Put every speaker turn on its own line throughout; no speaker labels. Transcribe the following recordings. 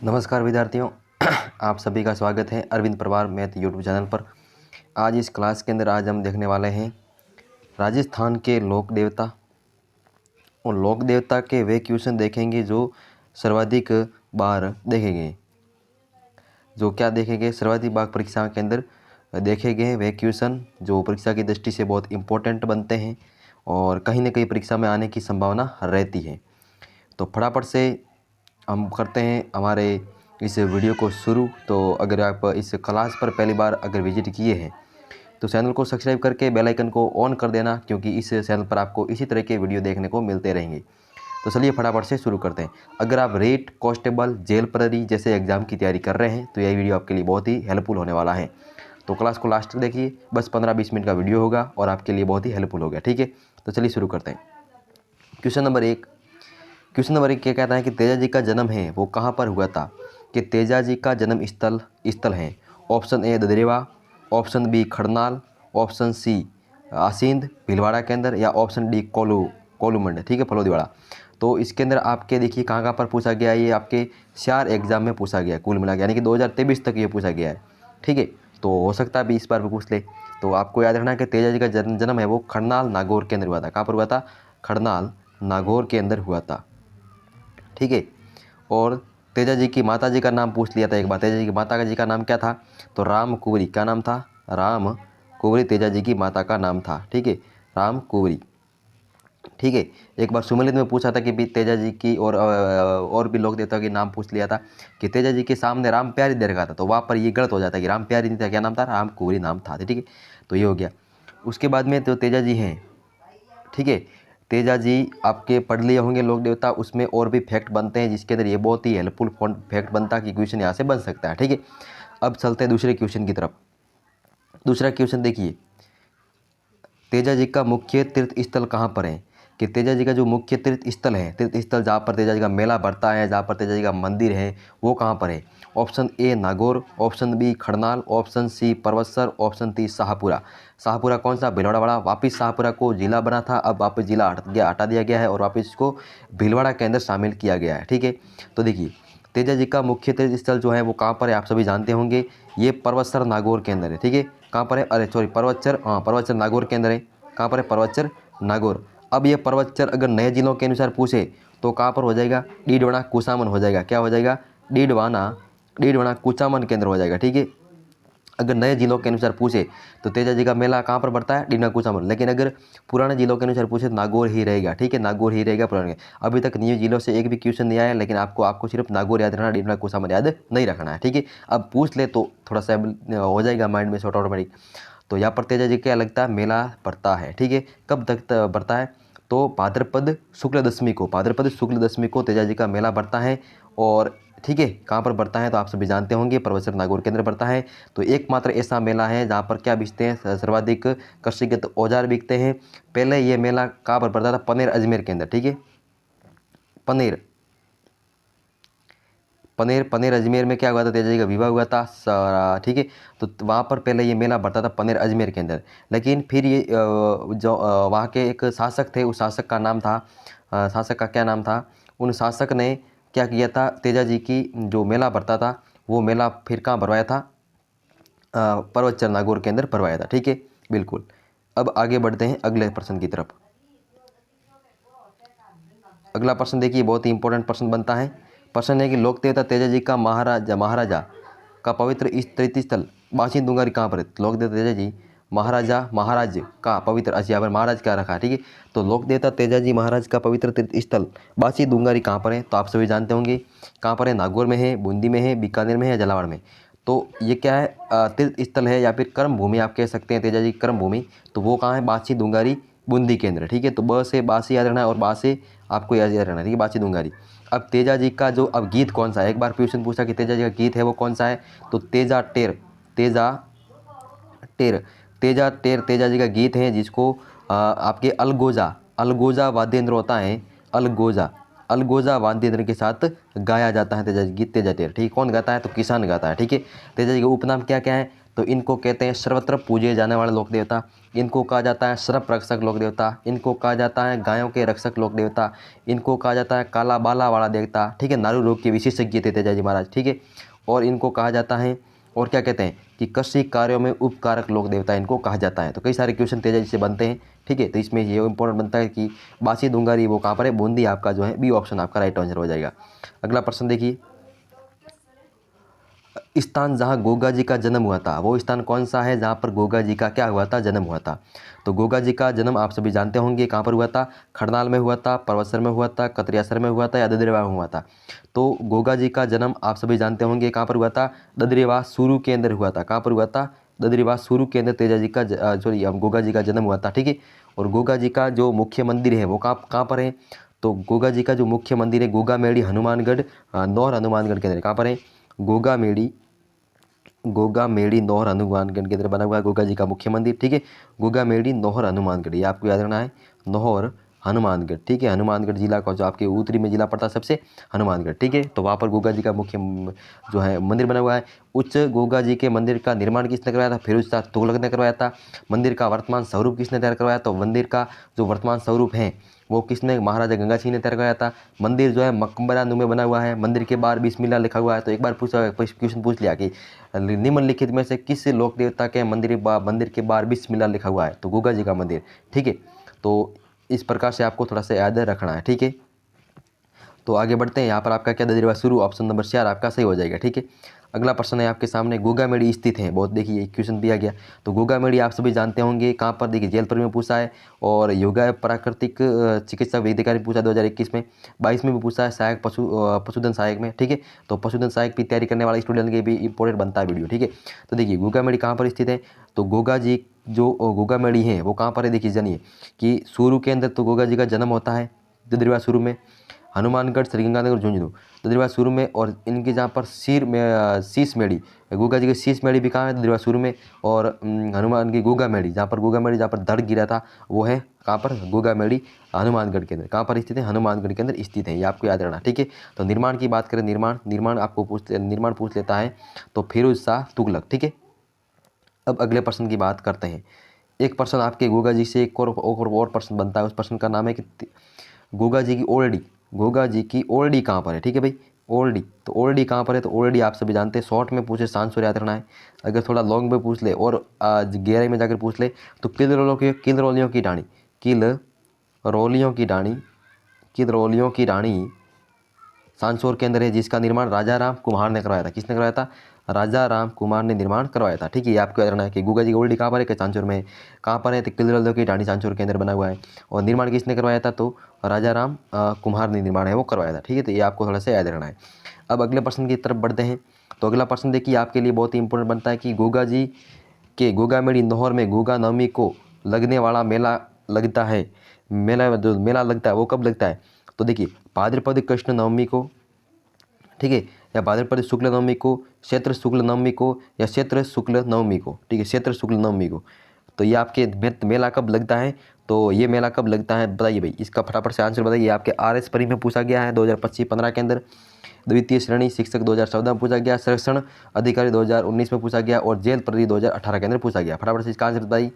नमस्कार विद्यार्थियों, आप सभी का स्वागत है Arvind Parmar math YouTube channel पर। आज इस क्लास के अंदर हम देखने वाले हैं राजस्थान के लोक देवता और लोक देवता के वे क्वेश्चन देखेंगे जो सर्वाधिक बार देखे गए। जो क्या देखेंगे, सर्वाधिक बार परीक्षा के अंदर देखे गए वे क्वेश्चन जो परीक्षा की दृष्टि से बहुत इंपॉर्टेंट बनते हैं और कहीं ना कहीं परीक्षा में आने की संभावना रहती है। तो फटाफट से हम करते हैं हमारे इस वीडियो को शुरू। तो अगर आप इस क्लास पर पहली बार अगर विजिट किए हैं तो चैनल को सब्सक्राइब करके बेल आइकन को ऑन कर देना, क्योंकि इस चैनल पर आपको इसी तरह के वीडियो देखने को मिलते रहेंगे। तो चलिए फटाफट से शुरू करते हैं। अगर आप रेट, कांस्टेबल, जेल प्रहरी जैसे एग्जाम की तैयारी कर रहे हैं तो यह वीडियो आपके लिए बहुत ही हेल्पफुल होने वाला है। तो क्लास को लास्ट तक देखिए, बस 15-20 मिनट का वीडियो होगा और आपके लिए बहुत ही हेल्पफुल होगा। ठीक है, तो चलिए शुरू करते हैं। क्वेश्चन नंबर एक क्या कहता है कि तेजा जी का जन्म है वो कहाँ पर हुआ था। कि तेजा जी का जन्म स्थल है। Option A Dadrewa, option B Khadnal, option C Asind Bhilwara के अंदर, या ऑप्शन डी कोलूमंड। ठीक है, फलोदीवाड़ा। तो इसके अंदर आपके देखिए कहाँ कहाँ पर पूछा गया है, ये आपके 4 एग्जाम में पूछा गया है कुल मिला के, यानी कि 2023 तक ये पूछा गया है। ठीक है, तो हो सकता है 20 बार भी पूछ ले। तो आपको याद रखना है कि तेजा जी का जन्म है वो खड़नाल नागौर के अंदर हुआ था। कहाँ पर हुआ था? खड़नाल नागौर के अंदर हुआ था। ठीक है, और तेजा जी की माता जी का नाम पूछ लिया था एक बार। तेजा जी की माता जी का नाम क्या था? तो राम कुंवरी। क्या नाम था? राम कुंवरी तेजा जी की माता का नाम था। ठीक है, राम कुंवरी। ठीक है, एक बार सुमेलित में पूछा था कि भी तेजा जी की और भी लोक देवता के नाम पूछ लिया था कि तेजा जी के सामने राम प्यारी दे रखा था, तो वहाँ पर ये गलत हो जाता है कि राम प्यारी नहीं था, क्या नाम था? राम कुंवरी नाम था। ठीक है, तो ये हो गया। उसके बाद में तो तेजा जी हैं। ठीक है, तेजा जी आपके पढ़ लिए होंगे लोक देवता, उसमें और भी फैक्ट बनते हैं जिसके अंदर ये बहुत ही हेल्पफुल फैक्ट बनता है कि क्वेश्चन यहाँ से बन सकता है। ठीक है, अब चलते हैं दूसरे क्वेश्चन की तरफ। दूसरा क्वेश्चन देखिए, तेजा जी का मुख्य तीर्थ स्थल कहाँ पर है। कि तेजा जी का जो मुख्य तीर्थ स्थल है, तीर्थ स्थल जहाँ पर तेजा जी का मेला बढ़ता है, जहाँ पर तेजा जी का मंदिर है, वो कहाँ पर है? Option A Nagaur, option B Khadnal, option C Parbatsar, option D Shahpura. Shahpura कौन सा? भीलवाड़ा। वापिस शाहपुरा को जिला बना था, अब वापस जिला हटा दिया गया है और वापस इसको भीलवाड़ा के अंदर शामिल किया गया है। ठीक है, तो देखिए तेजा जी का मुख्य तीर्थ स्थल जो है वो कहाँ पर है, आप सभी जानते होंगे, ये परवत्सर नागौर के अंदर है। ठीक है, कहाँ पर है? अरे सॉरी, परवत्सर, हाँ परवत्सर नागौर के अंदर है। कहाँ पर है? परवत्सर नागौर। अब ये परवत्सर अगर नए जिलों के अनुसार पूछे तो कहाँ पर हो जाएगा? डीडवाना कुचामन हो जाएगा। क्या हो जाएगा? डीडवाना कुचामन के अंदर हो जाएगा। ठीक है, अगर नए जिलों के अनुसार पूछे तो तेजा जी का मेला कहाँ पर बढ़ता है? डीडवाना कुचामन। लेकिन अगर पुराने जिलों के अनुसार पूछे तो नागौर ही रहेगा। ठीक है, नागौर ही रहेगा पुराने। अभी तक न्यू जिलों से एक भी क्वेश्चन नहीं आया, लेकिन आपको सिर्फ नागौर याद रखना, डीडवाना कुचामन याद नहीं रखना है। ठीक है, अब पूछ ले तो थोड़ा सा हो जाएगा माइंड में शॉर्ट ऑटोमेटिक। तो यहाँ पर तेजा जी क्या लगता है? मेला बढ़ता है। ठीक है, कब तक बढ़ता है? तो भाद्रपद शुक्ल दशमी को तेजा जी का मेला बढ़ता है। और ठीक है, कहाँ पर बढ़ता है तो आप सभी जानते होंगे, परवत्सर नागौर के अंदर बढ़ता है। तो एकमात्र ऐसा मेला है जहाँ पर क्या बिकते हैं? सर्वाधिक कृषिगत औजार बिकते हैं। पहले ये मेला कहाँ पर बढ़ता था? पनेर अजमेर के अंदर। ठीक है, पनेर अजमेर में क्या हुआ था? तेजा जी का विवाह हुआ था। ठीक है, तो वहाँ पर पहले ये मेला बढ़ता था पनेर अजमेर के अंदर। लेकिन फिर ये जो वहाँ के एक शासक थे, उस शासक का नाम था, शासक का क्या नाम था? उन शासक ने क्या किया था? तेजा जी की जो मेला बढ़ता था वो मेला फिर कहाँ भरवाया था? परवत्सर नागौर के अंदर भरवाया था। ठीक है, बिल्कुल। अब आगे बढ़ते हैं अगले प्रश्न की तरफ। अगला प्रश्न देखिए, बहुत ही इंपॉर्टेंट प्रश्न बनता है। प्रश्न है कि लोक देवता तेजा जी का महाराजा का पवित्र तीर्थ स्थल बासी दुंगारी कहाँ पर है? लोक देवता तेजा जी महाराज का पवित्र, अच्छा यहाँ पर महाराज क्या रखा है। ठीक है, तो लोक देवता तेजा जी महाराज का पवित्र तीर्थ स्थल बासी दुंगारी कहाँ पर है? तो आप सभी जानते होंगे कहाँ पर है। नागौर में है, बूंदी में है, बीकानेर में है, झालावाड़ में। तो ये क्या है? तीर्थ स्थल है या फिर कर्म भूमि आप कह सकते हैं, तेजा जी कर्म भूमि। तो वो कहाँ है? बासी दुंगारी बूंदी के अंदर। ठीक है, तो ब से बासी याद रखना है और बा से आपको याद रखना है। ठीक है, बासी दुंगारी। अब तेजा जी का जो अब गीत कौन सा है? एक बार क्वेश्चन पूछा कि तेजा जी का गीत है वो कौन सा है? तो तेजा टेर तेजा जी का गीत है, जिसको आपके अलगोजा वाद्य यंत्र होता है, अलगोजा वाद्य यंत्र के साथ गाया जाता है तेजा जी गीत, तेजा टेर। ठीक है, कौन गाता है? तो किसान गाता है। ठीक है, तेजा जी का उपनाम क्या क्या है? तो इनको कहते हैं सर्वत्र पूजे जाने वाले लोक देवता, इनको कहा जाता है सर्प रक्षक लोक देवता, इनको कहा जाता है गायों के रक्षक लोक देवता, इनको कहा जाता है काला बाला वाला देवता, ठीक है, नारू रोग के विशेषज्ञ थे तेजाजी महाराज, ठीक है। और इनको कहा जाता है, और क्या कहते हैं कि कृषि कार्यों में उपकारक लोक देवता इनको कहा जाता है। तो कई सारे क्वेश्चन तेजाजी से बनते हैं, ठीक है। तो इसमें ये इंपॉर्टेंट बनता है कि बासी दुंगारी वो कहाँ पर है, बूंदी आपका जो है बी ऑप्शन आपका राइट आंसर हो जाएगा। अगला प्रश्न देखिए, स्थान जहाँ गोगा जी का जन्म हुआ था, वो स्थान कौन सा है जहाँ पर गोगा जी का क्या हुआ था, जन्म हुआ था। तो गोगा जी का जन्म आप सभी जानते होंगे कहाँ पर हुआ था, खड़नाल में हुआ था, परवसर में हुआ था, कतरियासर में हुआ था या ददरेवा में हुआ था। तो गोगा जी का जन्म आप सभी जानते होंगे कहाँ पर हुआ था, ददरेवा सुरू के अंदर हुआ था। कहाँ पर हुआ था, ददरेवा सुरू के अंदर तेजा जी का सॉरी गोगा जी का जन्म हुआ था, ठीक है। और गोगा जी का जो मुख्य मंदिर है वो कहाँ पर है, तो गोगा जी का जो मुख्य मंदिर है गोगा मेड़ी हनुमानगढ़ नौर हनुमानगढ़ के अंदर। कहाँ पर है, गोगा मेड़ी नौहर हनुमानगढ़ के अंदर बना हुआ है गोगा जी का मुख्य मंदिर, ठीक है। गोगा मेड़ी नौहर हनुमानगढ़, ये आपको याद रखना है, नौहर हनुमानगढ़, ठीक है। हनुमानगढ़ जिला का जो आपके उत्तरी में जिला पड़ता है सबसे, हनुमानगढ़, ठीक है। तो वहाँ पर गोगा जी का मुख्य जो है मंदिर बना हुआ है। उच्च गोगा जी के मंदिर का निर्माण किसने करवाया था, फिरोज शाह तुगलक ने करवाया था। मंदिर का वर्तमान स्वरूप किसने तैयार करवाया, तो मंदिर का जो वर्तमान स्वरूप है वो किसने, महाराजा गंगा सिंह ने तैयार कराया था। मंदिर जो है मकबरा नुमे बना हुआ है, मंदिर के बाहर बिस्मिल्लाह लिखा हुआ है। तो एक बार क्वेश्चन पूछ लिया कि निम्नलिखित में से किस लोक देवता के मंदिर के बाहर बिस्मिल्लाह लिखा हुआ है, तो गोगा जी का मंदिर, ठीक है। तो इस प्रकार से आपको थोड़ा सा याद रखना है, ठीक है। तो आगे बढ़ते हैं, यहाँ पर आपका क्या ददरेवा शुरू, ऑप्शन नंबर 4 आपका सही हो जाएगा, ठीक है। अगला प्रश्न है आपके सामने, गोगा मेड़ी स्थित है, बहुत देखिए क्वेश्चन दिया गया। तो गोगा मेड़ी आप सभी जानते होंगे कहाँ पर, देखिए जैलपुर में पूछा है, और योगा प्राकृतिक चिकित्सा वैद्यकारी पूछा 2021 में, 22 में भी पूछा है, सहायक पशुधन सहायक में, ठीक है। तो पशुधन सहायक की तैयारी करने वाले स्टूडेंट के भी इंपॉर्टेंट बनता है वीडियो, ठीक है। तो देखिए गोगा मेड़ी कहाँ पर स्थित है, तो गोगा जी जो गोगा मेड़ी है वो कहाँ पर है, देखिए जानिए कि सूरू के अंदर तो गोगा जी का जन्म होता है ददरेवा शुरू में, हनुमानगढ़ श्रीगंगानगर झुंझुनू ददरेवा शुरू में, और इनके जहाँ पर शीश मेड़ी गोगा जी के शीश मेड़ी भी कहाँ है, ददरेवा शुरू में। और हनुमान की गोगा मेड़ी जहाँ पर धड़ गिरा था वो है कहाँ पर, गोगा मेड़ी हनुमानगढ़ के अंदर। कहाँ पर स्थित है, हनुमानगढ़ के अंदर स्थित है, ये आपको याद रखना, ठीक है। तो निर्माण की बात करें, निर्माण पूछ लेता है तो फिरोज शाह तुगलक, ठीक है। अब अगले प्रश्न की बात करते हैं। एक प्रश्न आपके गोगा जी से एक और प्रश्न बनता है, उस प्रश्न का नाम है कि गोगा जी की ओल्डी कहाँ पर है, ठीक है भाई। ओल्डी, तो ओल्डी कहाँ पर है, तो ओल्डी आप सभी जानते हैं, शॉर्ट में पूछे सांसुर याद रखना है। अगर थोड़ा लॉन्ग में पूछ ले और गहराई में जाकर पूछ ले तो किलरोलियों की रानी सांसोर के अंदर है, जिसका निर्माण राजा राम कुमार ने करवाया था। किसने करवाया था, राजा राम कुमार ने निर्माण करवाया था, ठीक है। ये आपको याद रखना है कि गोगा जी की ओल्डी कहाँ पर है, कि सांसोर में। कहाँ पर है, तो किलरोलियों की रानी सांसोर के अंदर बना हुआ है, और निर्माण किसने करवाया था, तो राजा राम कुमार ने निर्माण है वो करवाया था, ठीक है। तो ये आपको थोड़ा सा याद रखना है। अब अगले प्रश्न की तरफ बढ़ते हैं। तो अगला प्रश्न देखिए आपके लिए बहुत ही इंपॉर्टेंट बनता है कि गोगा जी के गोगामेड़ी नौहर में गोगा नवमी को लगने वाला मेला लगता है, जो मेला लगता है वो कब लगता है, तो देखिए भाद्रपद कृष्ण नवमी को, ठीक है, या भाद्रपद शुक्ल नवमी को, क्षेत्र शुक्ल नवमी को, या क्षेत्र शुक्ल नवमी को, ठीक है, क्षेत्र शुक्ल नवमी को। तो ये आपके मेला कब लगता है, तो ये मेला कब लगता है बताइए भाई, इसका फटाफट से आंसर बताइए। आपके RS परी में पूछा गया है 2025-15 के अंदर, द्वितीय श्रेणी शिक्षक 2014 में पूछा गया, संरक्षण अधिकारी 2019 में पूछा गया, और जेल प्रहरी 2018 के अंदर पूछा गया। फटाफट से इसका आंसर बताइए।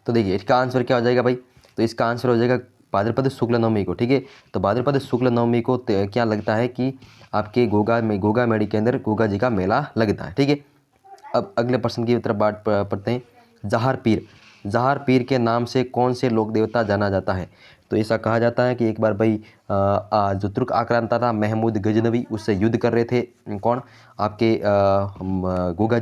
तो देखिए इसका आंसर क्या हो जाएगा भाई, तो इसका आंसर हो जाएगा भाद्रपद शुक्ल नवमी को, ठीक है। तो भाद्रपद शुक्ल नवमी को क्या लगता है कि आपके गोगा मेड़ी के अंदर गोगा जी का मेला लगता है, ठीक है। अब अगले प्रश्न की तरफ बात पढ़ते हैं। जहार पीर के नाम से कौन से लोक देवता जाना जाता है, तो ऐसा कहा जाता है कि एक बार भाई जो तुर्क आक्रांता था महमूद गजनवी, उससे युद्ध कर रहे थे कौन, आपके गोगा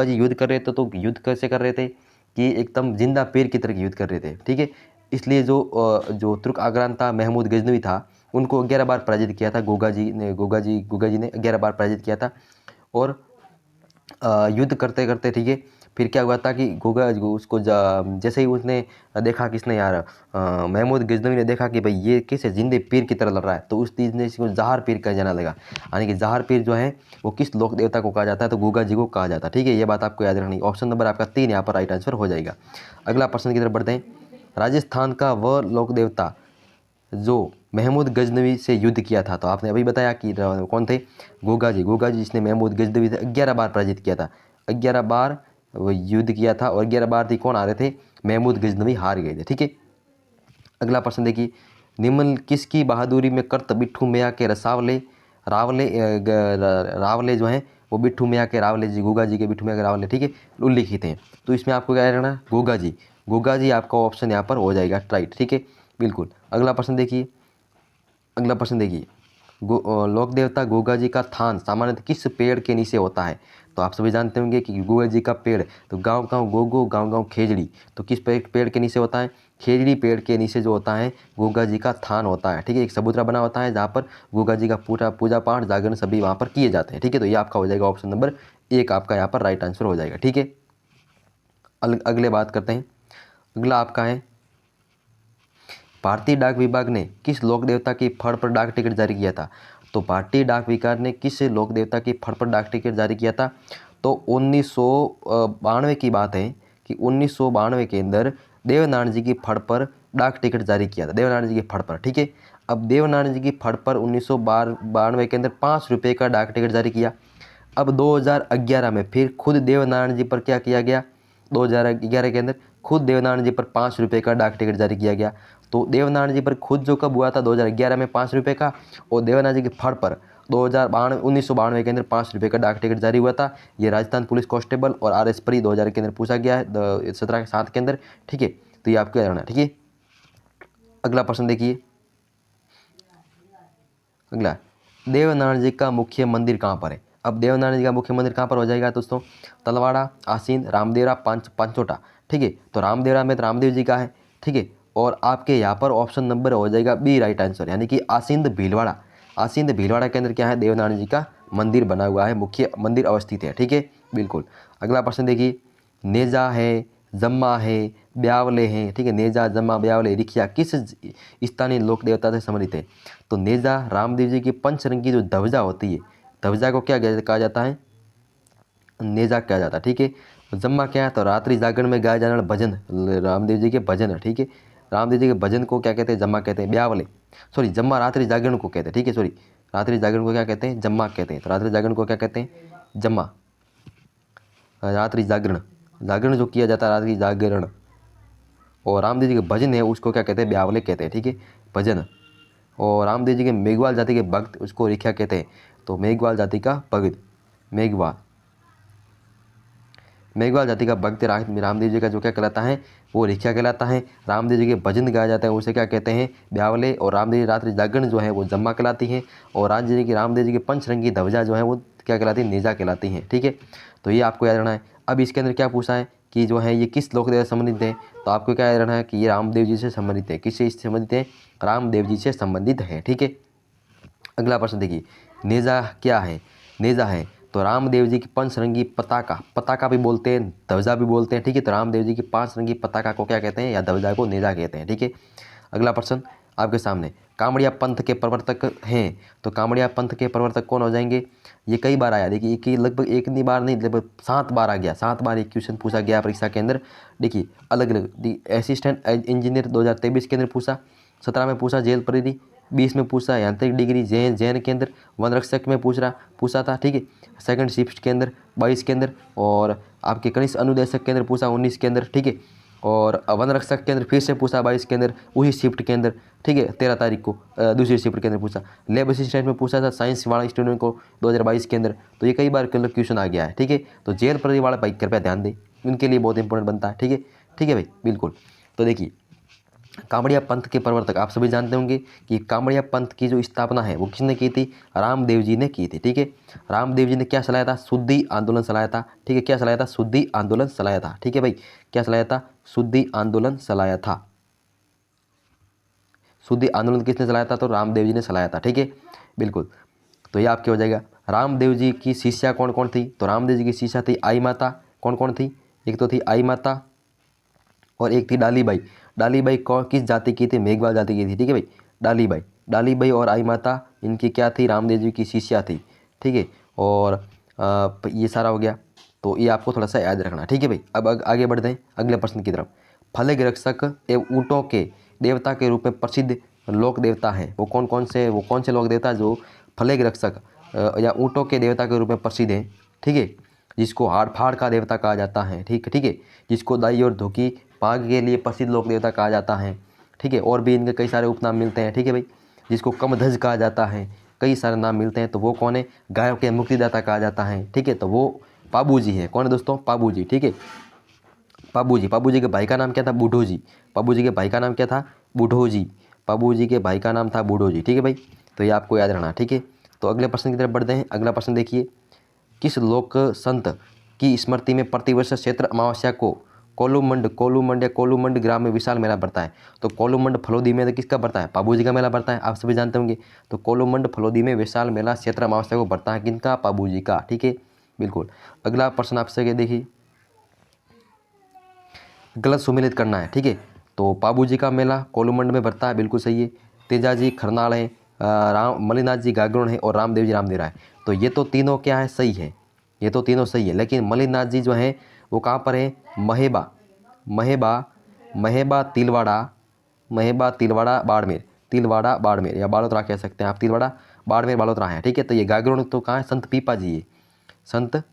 जी युद्ध कर रहे थे। तो युद्ध कैसे कर रहे थे कि एकदम जिंदा पीर की तरह युद्ध कर रहे थे, ठीक है। इसलिए जो तुर्क आक्रांता महमूद गजनवी था उनको 11 बार पराजित किया था गोगा जी ने 11 बार पराजित किया था। और युद्ध करते करते, ठीक है, फिर क्या हुआ था कि गोगा उसको जैसे ही उसने देखा, किसने यार महमूद गजनवी ने देखा कि भाई ये किसे जिंदे पीर की तरह लड़ रहा है, तो उस चीज़ ने इसको जहार पीर कहा जाने लगा। यानी कि जहार पीर जो है वो किस लोक देवता को कहा जाता है, तो गोगा जी को कहा जाता है, ठीक है। ये बात आपको याद रखनी। ऑप्शन नंबर आपका 3 यहाँ पर राइट आंसर हो जाएगा। अगला प्रश्न की तरफ बढ़ते हैं। राजस्थान का वह लोक देवता जो महमूद गजनवी से युद्ध किया था। तो आपने अभी बताया कि कौन थे, गोगा जी जिसने महमूद गजनवी से 11 बार पराजित किया था। 11 बार वो युद्ध किया था और 11 बार थी कौन आ रहे थे, महमूद गजनवी हार गए थे। ठीक है, अगला प्रश्न देखिए, निम्न किसकी बहादुरी में कर्त बिट्ठू मियाँ के रसावले रावले जो हैं वो बिट्ठू मियाँ के रावले जी, गोगा जी के बिट्ठू मियाँ के रावले, ठीक है, उल्लिखित हैं। तो इसमें आपको क्या रहना, गोगा जी आपका ऑप्शन यहाँ पर हो जाएगा राइट। ठीक है, बिल्कुल। अगला प्रश्न देखिए, लोक देवता गोगा जी का थान सामान्यतः किस पेड़ के नीचे होता है। तो आप सभी जानते होंगे कि गोगा जी का पेड़, तो गांव गांव गोगो, गांव गांव खेजड़ी, तो किस पेड़ के नीचे होता है, खेजड़ी पेड़ के नीचे जो होता है गोगा जी का थान होता है। ठीक है, एक चबूतरा बना होता है जहाँ पर गोगा जी का पूरा पूजा पाठ जागरण सभी वहाँ पर किए जाते हैं। ठीक है, तो ये आपका हो जाएगा ऑप्शन नंबर 1 आपका यहाँ पर राइट आंसर हो जाएगा। ठीक है, अगले बात करते हैं। अगला आपका है, भारतीय डाक विभाग ने किस लोक देवता की फड़ पर डाक टिकट जारी किया था। तो भारतीय डाक विभाग ने किस लोक देवता की फड़ पर डाक टिकट जारी किया था। तो 1992 की बात है कि 1992 के अंदर देवनारायण जी की फड़ पर डाक टिकट जारी किया था, देवनारायण जी की फड़ पर। ठीक है, अब देवनारायण जी की फड़ पर 1992 के अंदर 5 रुपये का डाक टिकट जारी किया। अब 2011 में फिर खुद देवनारायण जी पर क्या किया गया, 2011 के अंदर खुद देवनारायण जी पर 5 रुपये का डाक टिकट जारी किया गया। तो देवनारायण जी पर खुद जो कब हुआ था 2011 में 5 रुपये का, और देवनारायण जी की फड़ पर 1992 के अंदर 5 रुपये का डाक टिकट जारी हुआ था। ये राजस्थान पुलिस कांस्टेबल और RS परी 2000 के अंदर पूछा गया है 17 के अंदर। ठीक है, तो ये आपको याद रखना। ठीक है, अगला प्रश्न देखिए, अगला, देवनारायण जी का मुख्य मंदिर कहाँ पर है। अब देवनारायण जी का मुख्य मंदिर कहाँ पर हो जाएगा दोस्तों, तलवाड़ा, आसीन, रामदेवरा, पांचोटा। ठीक है, तो रामदेवरा में तो रामदेव जी का है। ठीक है, और आपके यहाँ पर ऑप्शन नंबर हो जाएगा बी राइट आंसर, यानी कि आसींद भीलवाड़ा। आसींद भीलवाड़ा के अंदर क्या है, देवनारायण जी का मंदिर बना हुआ है, मुख्य मंदिर अवस्थित है। ठीक है, बिल्कुल। अगला प्रश्न देखिए, नेजा है, जम्मा है, ब्यावले हैं। ठीक है, नेजा, जम्मा, ब्यावले, रिखिया किस स्थानीय लोक देवता से संबंधित है। तो नेजा रामदेव जी की पंचरंगी जो ध्वजा होती है, ध्वजा को क्या कहा जाता है, नेजा कहा जाता है। ठीक है, जम्मा क्या है, तो रात्रि जागरण में गाए जाने वाला भजन, रामदेव जी के भजन है। ठीक है, रामदेव जी के भजन को क्या कहते हैं, जम्मा कहते हैं। ब्यावले, सॉरी जम्मा रात्रि जागरण को कहते हैं। ठीक है, सॉरी रात्रि जागरण को क्या कहते हैं, जम्मा कहते हैं। तो रात्रि जागरण को क्या कहते हैं, जम्मा। रात्रि जागरण, जागरण जो किया जाता है रात्रि जागरण, और रामदेव जी के भजन है उसको क्या कहते हैं, ब्यावले कहते हैं। ठीक है, भजन। और रामदेव जी के मेघवाल जाति के भक्त उसको रिख्या कहते हैं। तो मेघवाल जाति का भक्त, मेघवाल जाति का भक्त रामदेव जी का जो क्या कहलाता है, वो रिख्या कहलाता है। रामदेव जी के भजन गाए जाते हैं उसे क्या कहते हैं, ब्यावले। और रामदेव जी रात्रि जागरण जो है वो जम्मा कहलाती है। और रामदेव जी की पंचरंगी ध्वजा जो है वो क्या कहलाती है, नेजा कहलाती हैं। ठीक है, तो ये आपको याद रखना है। अब इसके अंदर क्या पूछा है कि जो है ये किस लोक देवता से संबंधित है, तो आपको क्या याद रखना है कि ये रामदेव जी से संबंधित है। किससे संबंधित है, रामदेव जी से संबंधित है। ठीक है, अगला प्रश्न देखिए, नेजा क्या है, नेजा है तो रामदेव जी की पंचरंगी पताका, पताका भी बोलते हैं, ध्वजा भी बोलते हैं। ठीक है, तो रामदेव जी की पंचरंगी पताका को क्या कहते हैं, या ध्वजा को नेजा कहते हैं। ठीक है, अगला प्रश्न आपके सामने, कांवड़िया पंथ के प्रवर्तक हैं, तो कांवड़िया पंथ के प्रवर्तक कौन हो जाएंगे। ये कई बार आया, देखिए कि लगभग एक नहीं बार नहीं, लगभग 7 बार आ गया, 7 बार एक क्वेश्चन पूछा गया परीक्षा के अंदर। देखिए अलग अलग, असिस्टेंट इंजीनियर 2023 के अंदर पूछा, 17 में पूछा जेल परिधि, 20 में पूछा यांत्रिक डिग्री जैन के अंदर, वन रक्षक में पूछा था। ठीक है, सेकंड शिफ्ट के अंदर 22 के अंदर, और आपके कनिष्ठ अनुदेशक के अंदर पूछा 19 के अंदर। ठीक है, और वन रक्षक के अंदर फिर से पूछा 22 के अंदर उसी शिफ्ट के अंदर। ठीक है, 13 तारीख को दूसरी शिफ्ट के अंदर पूछा। लैब असिस्टेंट में पूछा था साइंस वाला स्टूडेंट को 2022 के अंदर। तो ये कई बार क्वेश्चन आ गया है। ठीक है, तो जेल परिधि वाला भाई कृपया ध्यान दें, उनके लिए बहुत इंपॉर्टेंट बनता है। ठीक है भाई, बिल्कुल। तो देखिए कांवड़िया पंथ के प्रवर्तक आप सभी जानते होंगे कि कांवड़िया पंथ की जो स्थापना है वो किसने की थी, रामदेव जी ने की थी। ठीक है, रामदेव जी ने क्या चलाया था, शुद्धि आंदोलन चलाया था। ठीक है, क्या चलाया था, शुद्धि आंदोलन चलाया था। ठीक है भाई, क्या चलाया था, शुद्धि आंदोलन चलाया था। शुद्धि आंदोलन किसने चलाया था, तो रामदेव जी ने चलाया था। ठीक है, बिल्कुल। तो ये आपके हो जाएगा। रामदेव जी की शिष्या कौन कौन थी, तो रामदेव जी की शिष्या थी आई माता। कौन कौन थी, एक तो थी आई माता और एक थी डालीबाई। डालीबाई कौन किस जाति की थी, मेघवाल जाति की थी। ठीक है भाई, डालीबाई और आई माता इनकी क्या थी, रामदेव जी की शिष्या थी। ठीक है, और ये सारा हो गया, तो ये आपको थोड़ा सा याद रखना। ठीक है भाई, अब आगे बढ़ते हैं अगले प्रश्न की तरफ। फलक रक्षक एवं ऊँटों के देवता के रूप में प्रसिद्ध लोक देवता हैं वो कौन से लोक देवता जो फलेग रक्षक या ऊँटों के देवता के रूप में प्रसिद्ध हैं, ठीक है, जिसको हाड़ फाड़ का देवता कहा जाता है, ठीक है, जिसको दाई और धोकी पाग के लिए प्रसिद्ध लोक देवता कहा जाता है, ठीक है, और भी इनके कई सारे उपनाम मिलते हैं, ठीक है भाई, जिसको कमध्वज कहा जाता है, कई सारे नाम मिलते हैं। तो वो कौन है? गायों के मुक्तिदाता कहा जाता है, ठीक है, तो वो पाबू जी है। कौन है दोस्तों? पाबू जी, ठीक है, पाबू जी के भाई का नाम क्या था? बूढ़ो जी। पाबू जी के भाई का नाम क्या था? बूढ़ो जी। पाबू जी के भाई का नाम था बूढ़ो जी, ठीक है भाई, तो ये आपको याद रहना, ठीक है। तो अगले प्रश्न की तरफ बढ़ते हैं। अगला प्रश्न देखिए, किस लोक संत की स्मृति में प्रतिवर्ष चैत्र अमावस्या को कोलूमंड ग्राम में विशाल मेला बढ़ता है? तो कोलूमंड फलोदी में किसका बढ़ता है? पाबू जी का मेला बढ़ता है, आप सभी जानते होंगे। तो कोलूमंड फलोदी में विशाल मेला चैत्र अमावस्या को बढ़ता है, किनका? पाबू जी का, ठीक है, बिल्कुल। अगला प्रश्न आपसे देखिए, गलत सुमेलित करना है, ठीक है। तो पाबू जी का मेला कोलूमंड में बढ़ता है, बिल्कुल सही है। तेजाजी खरनाल है, मलिनाथ जी गागरोन है और रामदेव जी रामदेवरा है। तो ये तो तीनों क्या है? सही है, ये तो तीनों सही है। लेकिन मलिनाथ जी जो है वो कहाँ पर है? महेबा तिलवाड़ा बाड़मेर या बालोतरा कह सकते हैं आप, तिलवाड़ा बाड़मेर बालोतरा है, ठीक है। तो ये गागरोन तो कहाँ है? संत पीपा जी है, संत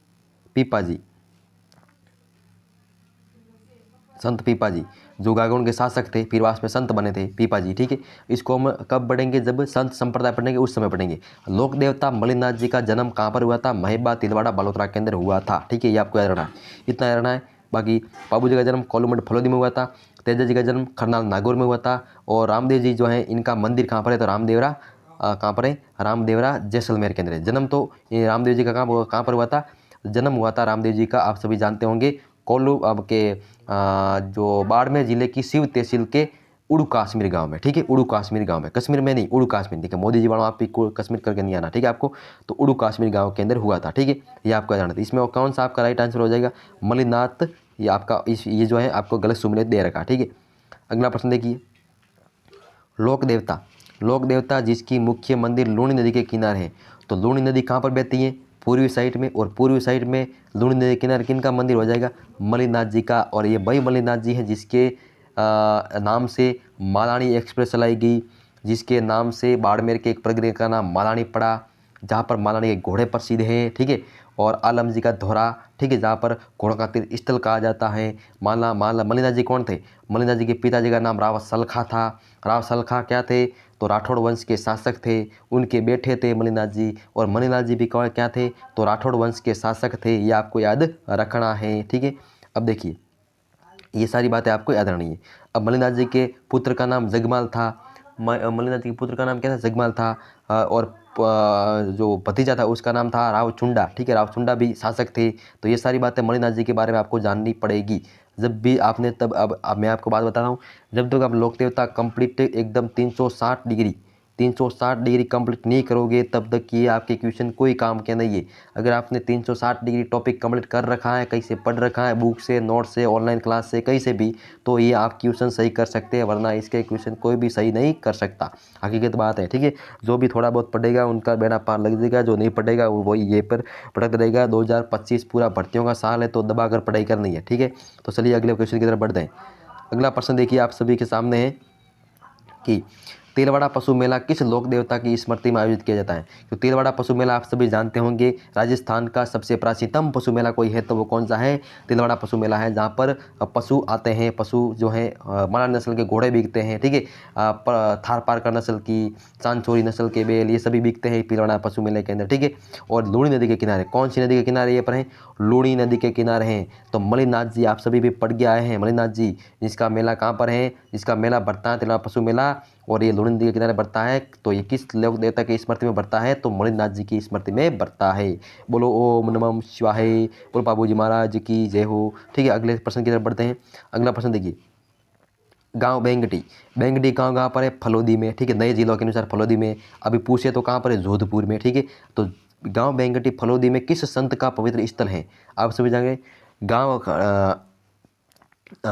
पीपा जी जो गागरोन के शासक थे, फिर वास में संत बने थे, पीपा जी, ठीक है। इसको हम कब पढ़ेंगे? जब संत संप्रदाय पढ़ेंगे उस समय पढ़ेंगे। लोक देवता मलिनाथ जी का जन्म कहाँ पर हुआ था? महेबा तिलवाड़ा बालोतरा के अंदर हुआ था, ठीक है, ये आपको याद रखना है, इतना याद रखना है। बाकी पाबू जी का जन्म कोलूमंड फलोदी में हुआ था, तेजा जी का जन्म खरनाल नागौर में हुआ था, और रामदेव जी जो है इनका मंदिर कहाँ पर है? तो रामदेवरा कहाँ पर है? रामदेवरा जैसलमेर के अंदर है। जन्म तो ये रामदेव जी का कहाँ पर हुआ था? जन्म हुआ था रामदेव जी का, आप सभी जानते होंगे, अब के जो बाड़मेर जिले की शिव तहसील के उड़ू कश्मीर गांव में, ठीक है, उड़ू कश्मीर गांव में, कश्मीर में नहीं, उड़ू कश्मीर, ठीक है, मोदी जी वालों आप कश्मीर करके नहीं आना, ठीक है आपको। तो उड़ू कश्मीर गांव के अंदर हुआ था, ठीक है, ये आपको जानना था। इसमें कौन सा आपका राइट आंसर हो जाएगा? मलिनाथ, ये आपका ये जो है आपको गलत सुमेलित दे रखा, ठीक है। अगला प्रश्न देखिए, लोक देवता जिसकी मुख्य मंदिर लूणी नदी के किनारे है। तो लूणी नदी कहाँ पर बहती है? पूर्वी साइड में, और पूर्वी साइड में लूणी नदी के किनारे किनका मंदिर हो जाएगा? मलिनाथ जी का। और ये वही मलिनाथ जी हैं जिसके नाम से मालानी एक्सप्रेस चलाई गई, जिसके नाम से बाड़मेर के एक प्रगति का नाम मालानी पड़ा, जहाँ पर मालानी के घोड़े प्रसिद्ध हैं, ठीक है, और आलम जी का धोरा, ठीक है, जहाँ पर घोड़ों का तीर्थ स्थल कहा जाता है। मलिनाथ जी कौन थे? मलिनाथ जी के पिताजी का नाम राव सलखा था। राव सलखा क्या थे? तो राठौड़ वंश के शासक थे, उनके बेटे थे मलिनाथ जी, और मलिनाथ जी भी क्या थे? तो राठौड़ वंश के शासक थे, ये आपको याद रखना है, ठीक है। अब देखिए, ये सारी बातें आपको याद रहनी है। अब मलिनाथ जी के पुत्र का नाम जगमाल था, मलिनाथ जी के पुत्र का नाम क्या था? जगमाल था, और जो भतीजा था उसका नाम था रावचुंडा, ठीक है, रावचुंडा भी शासक थे। तो ये सारी बातें मलिनाथ जी के बारे में आपको जाननी पड़ेगी जब भी आपने, तब अब मैं आपको बात बता रहा हूँ, जब तक आप लोक देवता कंप्लीट एकदम 360 डिग्री कंप्लीट नहीं करोगे तब तक ये आपके क्वेश्चन कोई काम के नहीं है। अगर आपने 360 डिग्री टॉपिक कंप्लीट कर रखा है, कहीं से पढ़ रखा है, बुक से, नोट से, ऑनलाइन क्लास से, कहीं से भी, तो ये आप क्वेश्चन सही कर सकते हैं, वरना इसके क्वेश्चन कोई भी सही नहीं कर सकता, हकीकत बात है, ठीक है। जो भी थोड़ा बहुत पढ़ेगा उनका बेड़ा पार लग जाएगा, जो नहीं पढ़ेगा वो वही ये पर भटक रहेगा। 2025 पूरा भर्तियों का साल है, तो दबा कर पढ़ाई करनी है, ठीक है। तो चलिए अगले क्वेश्चन की तरफ बढ़ते हैं। अगला प्रश्न देखिए आप सभी के सामने है कि तिलवाड़ा पशु मेला किस लोक देवता की स्मृति में आयोजित किया जाता है? तो तिलवाड़ा पशु मेला आप सभी जानते होंगे, राजस्थान का सबसे प्राचीनतम पशु मेला कोई है तो वो कौन सा है? तिलवाड़ा पशु मेला है, जहाँ पर पशु आते हैं, पशु जो है माला नस्ल के घोड़े बिकते हैं, ठीक है, थार पारकर नस्ल की, चांदचोरी नस्ल के बैल, ये सभी बिकते हैं तिलवाड़ा पशु मेले के अंदर, ठीक है। और लूणी नदी के किनारे, कौन सी नदी के किनारे ये पर हैं? लूणी नदी के किनारे हैं। तो मलिनाथ जी आप सभी भी पढ़ के आए हैं, मलिनाथ जी जिसका मेला कहाँ पर है? जिसका मेला बढ़ता है तिलवाड़ा पशु मेला, और ये लूणी नदी के किनारे बढ़ता है। तो ये किस लोक देवता की स्मृति में बढ़ता है? तो मलिनाथ जी की स्मृति में बढ़ता है। बोलो ओम नमः शिवाय, बोलो बाबू जी महाराज की जय हो, ठीक है। अगले प्रश्न की तरफ बढ़ते हैं। अगला प्रश्न देखिए, गांव बेंगटी गांव कहाँ पर है? फलोदी में, ठीक है, नए जिलों के अनुसार फलोदी में। अभी पूछे तो कहाँ पर है? जोधपुर में, ठीक है। तो गांव बेंगटी फलोदी में किस संत का पवित्र स्थल है? आप सभी जानेंगे गांव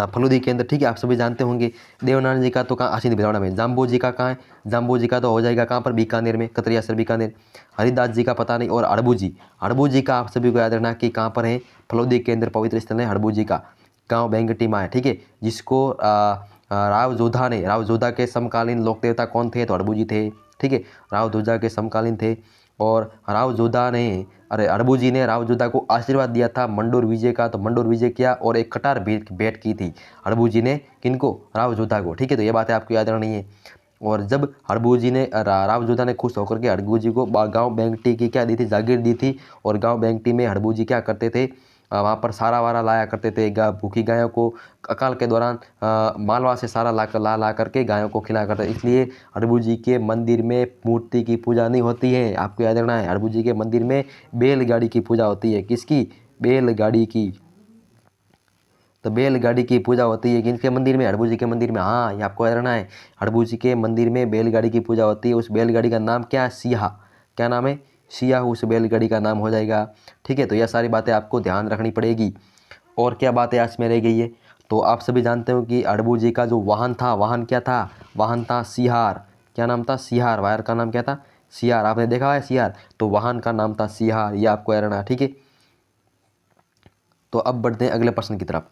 फलोदी के अंदर, ठीक है, आप सभी जानते होंगे। देवनारायण जी का तो कहाँ? आशीन भिलवाड़ा में। जाम्बू जी का कहाँ है? जाम्बू जी का तो हो जाएगा कहाँ पर? बीकानेर में, कतरियासर बीकानेर। हरिदास जी का पता नहीं। और हड़बू जी का आप सभी को याद रखना कि कहाँ पर है? फलोदी के अंदर पवित्र स्थल है हड़बू जी का, गाँव बेंगटी में है, ठीक है, जिसको राव जोधा के समकालीन लोक देवता कौन थे? तो हड़बू जी थे। ठीक है, राव जोधा के समकालीन थे। और हड़बू जी ने राव जोधा को आशीर्वाद दिया था मंडोर विजय का, तो मंडोर विजय किया और एक कटार भेंट की थी हड़बू जी ने किनको? राव जोधा को। ठीक है, तो ये बातें आपको याद रखनी है। और जब हड़बू जी ने राव जोधा ने खुश होकर के हड़बू जी को गांव बेंगटी की क्या दी थी? जागीर दी थी। और गांव बेंगटी में हड़बू जी क्या करते थे? वहाँ पर सारा वारा लाया करते थे। भूखी गायों को अकाल के दौरान मालवा से सारा ला करके गायों को खिलाया करते। इसलिए हड़बू जी के मंदिर में मूर्ति की पूजा नहीं होती है, आपको याद रखना है। हड़बू जी के मंदिर में बैलगाड़ी की पूजा होती है। किसकी? बैलगाड़ी की। तो बैलगाड़ी की पूजा होती है किनके मंदिर में? हड़बू जी के मंदिर में। हाँ, ये आपको याद रखना है। हड़बू जी के मंदिर में बैलगाड़ी की पूजा होती है। उस बैलगाड़ी का नाम क्या है? सिया। क्या नाम है? सिया उस बैलगाड़ी का नाम हो जाएगा। ठीक है, तो यह सारी बातें आपको ध्यान रखनी पड़ेगी। और क्या बातें आज में रह गई है? तो आप सभी जानते हो कि हड़बू जी का जो वाहन था, वाहन क्या था? वाहन था सिहार। क्या नाम था? सिहार। वायर का नाम क्या था? सिहार। आपने देखा है सिहार? तो वाहन का नाम था सिहार। ये आपको याद रखना है। ठीक है, तो अब बढ़ते हैं अगले प्रश्न की तरफ।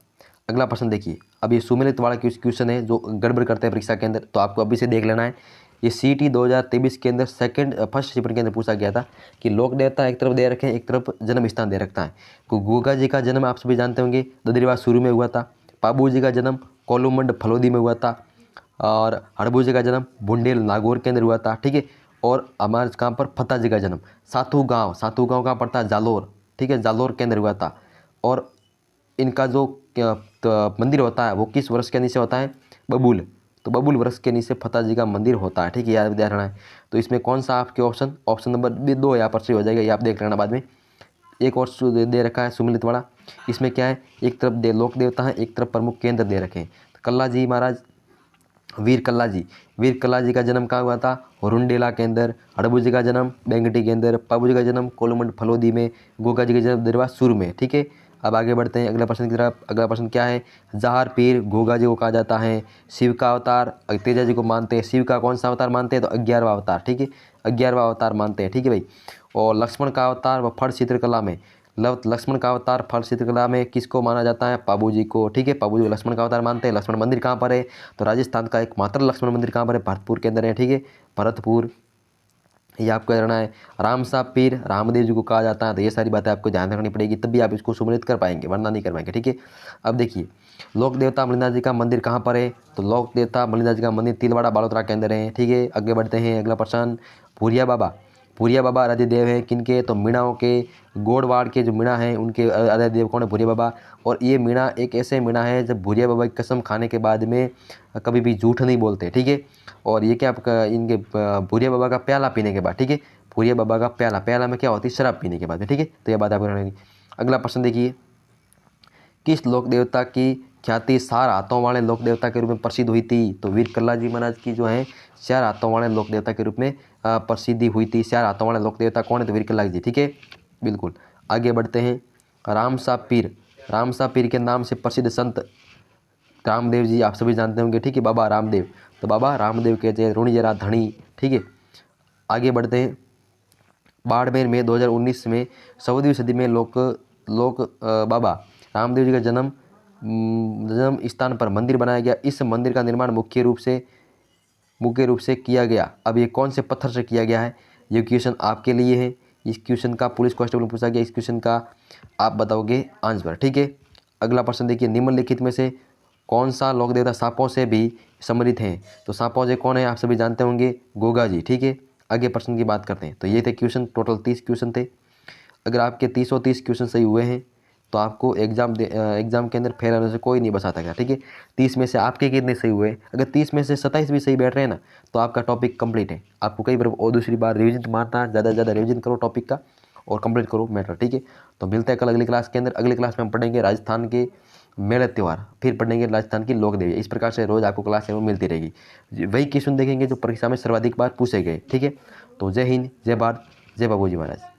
अगला प्रश्न देखिए, अब ये सुमेलित वाला क्वेश्चन है जो गड़बड़ करते हैं परीक्षा के अंदर, तो आपको अभी से देख लेना है। ये CT 2023 के अंदर फर्स्ट शिफ्ट के अंदर पूछा गया था कि लोक देवता एक तरफ दे रखे हैं, एक तरफ जन्म स्थान दे रखता है। तो गोगा जी का जन्म आप सभी जानते होंगे ददरीवास शुरू में हुआ था। पाबू जी का जन्म कोलूमंड फलोदी में हुआ था। और हड़बू जी का जन्म बुंडेल नागौर के अंदर हुआ था। ठीक है, और हमारे कहाँ पर फतेह जी का जन्म सातू गाँव कहाँ पड़ता है? जालोर। ठीक है, जालोर के अंदर हुआ था। और इनका जो मंदिर होता है वो किस वृक्ष के नीचे होता है? बबूल। तो बबूल वृक्ष के नीचे फतेह जी का मंदिर होता है। ठीक है, याद रखना है। तो इसमें कौन सा आपके ऑप्शन नंबर 2 यहाँ पर सही हो जाएगा, ये आप देख लेना बाद में। एक और दे रखा है सुमिलित वाला, इसमें क्या है? एक तरफ लोक देवता है, एक तरफ प्रमुख केंद्र दे रखे हैं। तो कल्ला जी महाराज, वीर कल्ला जी का जन्म कहाँ हुआ था? रुंडेला के अंदर। हड़बू जी का जन्म बेंगटी के अंदर। पाबू जी का जन्म कोलमंड फलोदी में। गोगा जी का जन्म दरबार सुर में। ठीक है, अब आगे बढ़ते हैं अगला प्रश्न की तरफ। अगला प्रश्न क्या है? जहार पीर गोगा जी को कहा जाता है शिव का अवतार। तेजा जी को मानते हैं शिव का कौन सा अवतार मानते हैं? तो 11वां अवतार। ठीक है, 11वां अवतार मानते हैं। ठीक है भाई। और लक्ष्मण का अवतार व फड़ चित्रकला में लक्ष्मण का अवतार फल चित्रकला में किसको माना जाता है? पाबू जी को। ठीक है, पाबू जी को लक्ष्मण का अवतार मानते हैं। लक्ष्मण मंदिर कहाँ पर है? तो राजस्थान का एकमात्र लक्ष्मण मंदिर कहाँ पर है? भरतपुर के अंदर है। ठीक है, भरतपुर, ये आपको रहना है। रामसा पीर रामदेव जी को कहा जाता है। तो ये सारी बातें आपको ध्यान रखनी पड़ेगी, तभी आप इसको सुमिलित कर पाएंगे, वरना नहीं कर पाएंगे। ठीक है, अब देखिए लोक देवता मलिनाथ जी का मंदिर कहाँ पर है? तो लोक देवता मलिनाथ जी का मंदिर तिलवाड़ा बालोतरा के अंदर है। ठीक है, आगे बढ़ते हैं। अगला प्रश्न, भूरिया बाबा आराध्य देव है किनके? तो मीणाओं के, गोड़वाड़ के जो मीणा हैं उनके आराध्य देव कौन है? भूरिया बाबा। और ये मीणा एक ऐसे मीणा है जब भूरिया बाबा की कसम खाने के बाद में कभी भी झूठ नहीं बोलते। ठीक है, और ये क्या आपका इनके भूरिया बाबा का प्याला पीने के बाद। ठीक है, भूरिया बाबा का प्याला में क्या होती है? शराब पीने के बाद में। ठीक है, तो यह बात आपको रहनी। अगला प्रश्न देखिए, किस लोक देवता की ख्याति 4 हाथों वाले लोक देवता के रूप में प्रसिद्ध हुई थी? तो वीर कल्ला जी महाराज की जो है 4 हाथों वाले लोक देवता के रूप में प्रसिद्धि हुई थी। 4 हाथों वाले लोक देवता कौन है? तो वीर कल्ला जी। ठीक है, बिल्कुल। आगे बढ़ते हैं। रामसा पीर के नाम से प्रसिद्ध संत रामदेव जी आप सभी जानते होंगे। ठीक है, बाबा रामदेव। तो बाबा रामदेव के जय ऋणी जरा धनी। ठीक है, आगे बढ़ते हैं। बाड़मेर में 2019 में 14वीं सदी में बाबा रामदेव जी का जन्म स्थान पर मंदिर बनाया गया। इस मंदिर का निर्माण मुख्य रूप से किया गया। अब ये कौन से पत्थर से किया गया है? ये क्वेश्चन आपके लिए है। इस क्वेश्चन का पुलिस कांस्टेबल पूछा गया, इस क्वेश्चन का आप बताओगे आंसर। ठीक है, अगला प्रश्न देखिए, निम्नलिखित में से कौन सा लोक देवता सांपों से भी सम्मिलित हैं? तो सांपों से कौन है? आप सभी जानते होंगे, गोगा जी। ठीक है, आगे प्रश्न की बात करते हैं। तो ये थे क्वेश्चन, टोटल 30 क्वेश्चन थे। अगर आपके 30 क्वेश्चन सही हुए हैं तो आपको एग्जाम के अंदर फेल होने से कोई नहीं बचा सकेगा। ठीक है, 30 में से आपके कितने सही हुए? अगर 30 में से 27 भी सही बैठ रहे हैं ना, तो आपका टॉपिक कंप्लीट है। आपको कई बार और दूसरी बार रिवीजन मारना, ज़्यादा से ज़्यादा रिवीजन करो टॉपिक का और कंप्लीट करो मैटर। ठीक है, तो मिलते हैं कल अगली क्लास के अंदर। अगली क्लास में हम पढ़ेंगे राजस्थान के मेले त्यौहार, फिर पढ़ेंगे राजस्थान की लोक देवी। इस प्रकार से रोज़ आपको क्लास में मिलती रहेगी। वही क्वेश्चन देखेंगे जो परीक्षा में सर्वाधिक बार पूछे गए। ठीक है, तो जय हिंद, जय भारत, जय बाबूजी महाराज।